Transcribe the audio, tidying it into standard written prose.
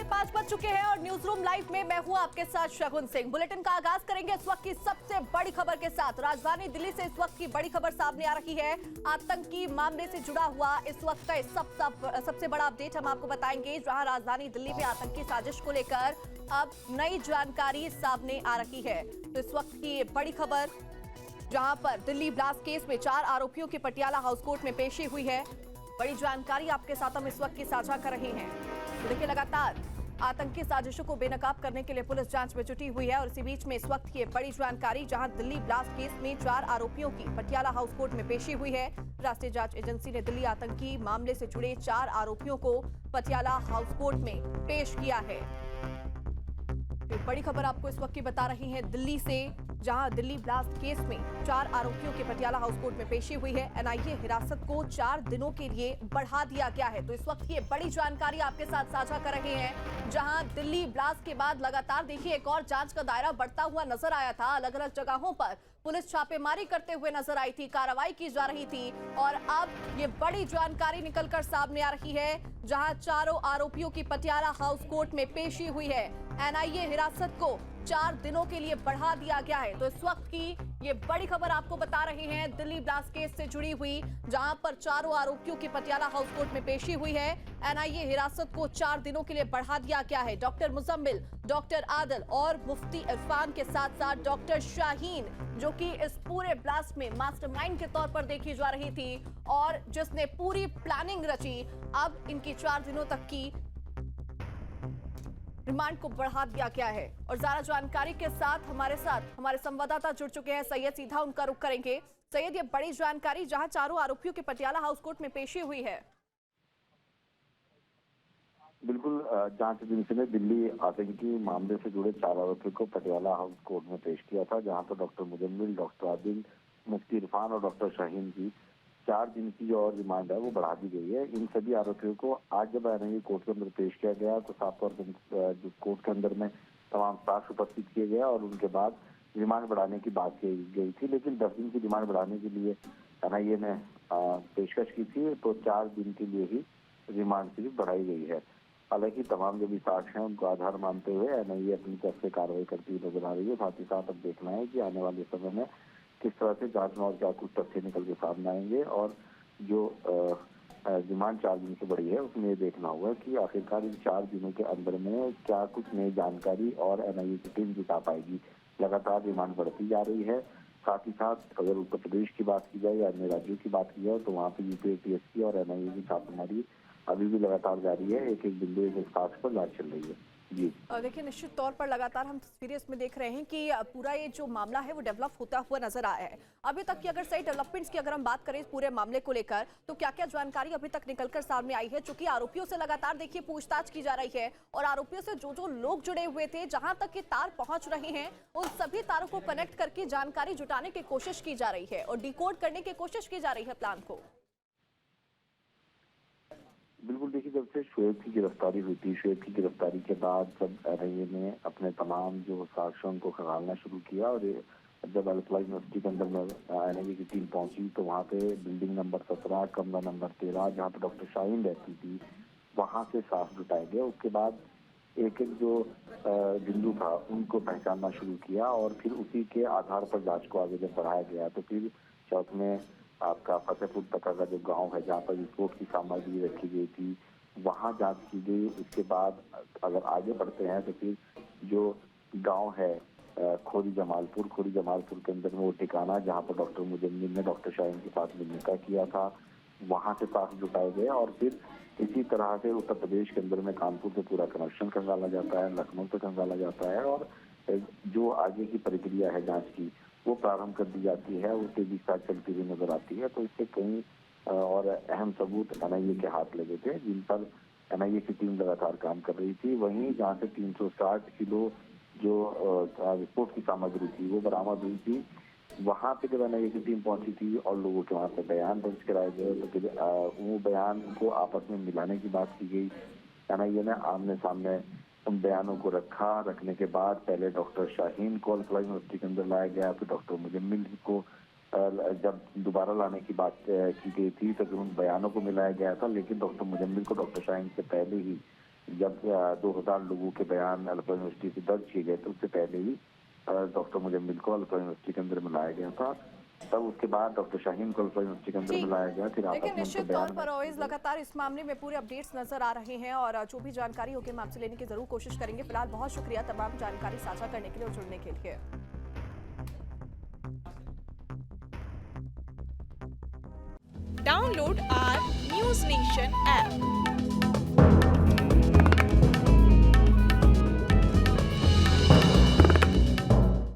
5 बज चुके हैं और न्यूज रूम लाइव में मैं हूं आपके साथ शगुन सिंह। बुलेटिन का आगाज करेंगे इस वक्त की सबसे बड़ी खबर के साथ। राजधानी दिल्ली से इस वक्त की बड़ी खबर सामने आ रही है। आतंकी मामले से जुड़ा हुआ इस वक्त का सबसे बड़ा अपडेट हम आपको बताएंगे, जहां राजधानी दिल्ली में आतंकी साजिश को लेकर अब नई जानकारी सामने आ रही है। तो इस वक्त की बड़ी खबर, जहां पर दिल्ली ब्लास्ट केस में 4 आरोपियों की पटियाला हाउस कोर्ट में पेशी हुई है। बड़ी जानकारी आपके साथ हम इस वक्त की साझा कर रहे हैं। तो देखिए, लगातार आतंकी साजिशों को बेनकाब करने के लिए पुलिस जांच में जुटी हुई है और इसी बीच में इस वक्त की बड़ी जानकारी, जहां दिल्ली ब्लास्ट केस में 4 आरोपियों की पटियाला हाउस कोर्ट में पेशी हुई है। राष्ट्रीय जांच एजेंसी ने दिल्ली आतंकी मामले से जुड़े 4 आरोपियों को पटियाला हाउस कोर्ट में पेश किया है। एक बड़ी खबर आपको इस वक्त की बता रही है दिल्ली से, जहां दिल्ली ब्लास्ट केस में 4 आरोपियों की पटियाला हाउस कोर्ट में पेशी हुई है। एनआईए हिरासत को 4 दिनों के लिए बढ़ा दिया गया है। तो इस वक्त ये बड़ी जानकारी आपके साथ साझा कर रहे हैं, जहां दिल्ली ब्लास्ट के बाद लगातार देखिए एक और जांच का दायरा बढ़ता हुआ नजर आया था। अलग अलग जगहों पर पुलिस छापेमारी करते हुए नजर आई थी, कार्रवाई की जा रही थी और अब ये बड़ी जानकारी निकलकर सामने आ रही है, जहां चारों आरोपियों की पटियाला हाउस कोर्ट में पेशी हुई है। एनआईए हिरासत को 4 दिनों के लिए बढ़ा दिया गया है। तो इस वक्त की ये बड़ी खबर आपको बता रहे हैं दिल्ली ब्लास्ट केस से जुड़ी हुई, जहां पर चारों आरोपियों की पटियाला हाउस कोर्ट में पेशी हुई है। एनआईए हिरासत को 4 दिनों के लिए बढ़ा दिया गया है। डॉक्टर मुजम्मिल, डॉक्टर आदिल और मुफ्ती इरफान के साथ साथ डॉक्टर शाहीन, जो कि इस पूरे ब्लास्ट में मास्टरमाइंड के तौर पर देखी जा रही थी और जिसने पूरी प्लानिंग रची, अब इनकी 4 दिनों तक की रिमांड को बढ़ा दिया गया है। और ज्यादा जानकारी के साथ हमारे संवाददाता जुड़ चुके हैं सैयद, सीधा उनका रुख करेंगे। सैयद, ये बड़ी जानकारी जहां चारों आरोपियों की पटियाला हाउस कोर्ट में पेशी हुई है। बिल्कुल, जांच एजेंसी ने दिल्ली आतंकी मामले से जुड़े 4 आरोपियों को पटियाला हाउस कोर्ट में पेश किया था, जहां पर डॉक्टर मुजम्मिल, डॉक्टर आदिल, मुफ्ती इरफान और डॉक्टर शाहीन की 4 दिन की जो और रिमांड है वो बढ़ा दी गई है। इन सभी आरोपियों को आज जब एनआईए कोर्ट के अंदर पेश किया गया तो साफ तौर पर जो कोर्ट के अंदर में तमाम साक्ष्य उपस्थित किए गए और उनके बाद रिमांड बढ़ाने की बात की गई थी, लेकिन 10 दिन की रिमांड बढ़ाने के लिए एनआईए ने पेशकश की थी, तो 4 दिन के लिए ही रिमांड सिर्फ बढ़ाई गई है। हालांकि तमाम जो भी साक्ष्य हैं उनको आधार मानते हुए एनआईए अपनी तरफ से कार्रवाई करती हुई नजर आ रही है। साथ ही साथ अब देखना है कि आने वाले समय में किस तरह से जांच में और क्या कुछ तथ्य निकल के सामने आएंगे और जो रिमांड 4 दिन से बढ़ी है उसमें ये देखना होगा कि आखिरकार इन 4 दिनों के अंदर में क्या कुछ नई जानकारी और एनआईए की टीम जुटा पाएगी। लगातार रिमांड बढ़ती जा रही है। साथ ही साथ अगर उत्तर प्रदेश की बात की जाए या अन्य राज्यों की बात की जाए तो वहाँ पे यूपी एटीएसपी और एनआईए की छापेमारी अभी भी लगातार जारी है। एक एक बिंदु, एक साक्ष्य पर जांच चल रही है। जी, देखिए, निश्चित तौर पर लगातार हम तस्वीरें इसमें देख रहे हैं कि पूरा ये जो मामला है वो डेवलप होता हुआ नजर आया है। अभी तक की अगर सही डेवलपमेंट्स की अगर हम बात करें इस पूरे मामले को लेकर, तो क्या क्या जानकारी अभी तक निकलकर सामने आई है? चूंकि आरोपियों से लगातार देखिए पूछताछ की जा रही है और आरोपियों से जो जो लोग जुड़े हुए थे, जहां तक ये तार पहुंच रहे हैं, उन सभी तारों को कनेक्ट करके जानकारी जुटाने की कोशिश की जा रही है और डिकोड करने की कोशिश की जा रही है प्लान को। बिल्कुल, देखिए, जब से शोएब की गिरफ्तारी हुई थी, शोएब की गिरफ्तारी के बाद जब एनआईए ने अपने तमाम जो साक्ष्यों को खंगालना शुरू किया और जब अल्फला यूनिवर्सिटी के अंदर में एनआईए की टीम पहुंची तो वहाँ पे बिल्डिंग नंबर 17, कमरा नंबर 13, जहाँ पे डॉक्टर शाहीन रहती थी, वहाँ से साफ जुटाए गए। उसके बाद एक एक जो बिंदु था उनको पहचानना शुरू किया और फिर उसी के आधार पर जांच को आगे जब बढ़ाया गया तो फिर चौथ में आपका फतेहपुर तका का जो गांव है जहाँ पर विस्फोट की सामग्री रखी गई थी, वहाँ जांच की गई। उसके बाद अगर आगे बढ़ते हैं तो फिर जो गांव है खोरी जमालपुर के अंदर में वो ठिकाना जहाँ पर डॉक्टर मुजम्मिल ने डॉक्टर शाहीन के साथ मिलने का किया था, वहाँ से साक्ष्य जुटाए गए और फिर इसी तरह से उत्तर प्रदेश के अंदर में कानपुर से पूरा कनेक्शन खंगाला जाता है, लखनऊ से खंगाला जाता है और जो आगे की प्रक्रिया है जांच की वो प्रारंभ कर दी जाती है, वो तेजी के साथ चलती हुई नजर आती है। तो इससे कई और अहम सबूत एनआईए के हाथ लगे थे, जिन पर एनआईए की टीम लगातार काम कर रही थी। वहीं जहाँ से 360 किलो जो विस्फोट की सामग्री थी वो बरामद हुई थी, वहाँ पे जब एनआईए की टीम पहुंची थी और लोगों के वहाँ पे बयान दर्ज कराए गए तो फिर वो बयान को आपस में मिलाने की बात की गई। एनआईए ने आमने सामने उन बयानों को रखने के बाद पहले डॉक्टर शाहीन को अल्फला यूनिवर्सिटी के अंदर लाया गया, फिर डॉक्टर मुजम्मिल को जब दोबारा लाने की बात की गई थी तो फिर उन बयानों को मिलाया गया था, लेकिन डॉक्टर मुजम्मिल को डॉक्टर शाहीन से पहले ही जब 2000 लोगों के बयान अल्फा यूनिवर्सिटी से दर्ज किए गए थे, उससे पहले ही डॉक्टर मुजम्मिल को अल्फा यूनिवर्सिटी के अंदर बुलाया गया था। तब उसके बाद डॉक्टर शाहीन को अल्फा यूनिवर्सिटी के अंदर जी। बुलाया गया। फिर लेकिन आपस में उनके निश्चित तौर बयान पर ऑयज लगातार इस मामले में पूरे अपडेट्स नजर आ रहे हैं और जो भी जानकारी होगी हम आपसे लेने की जरूर कोशिश करेंगे। फिलहाल बहुत शुक्रिया तमाम जानकारी साझा करने के लिए और जुड़ने के लिए। Download our News Nation app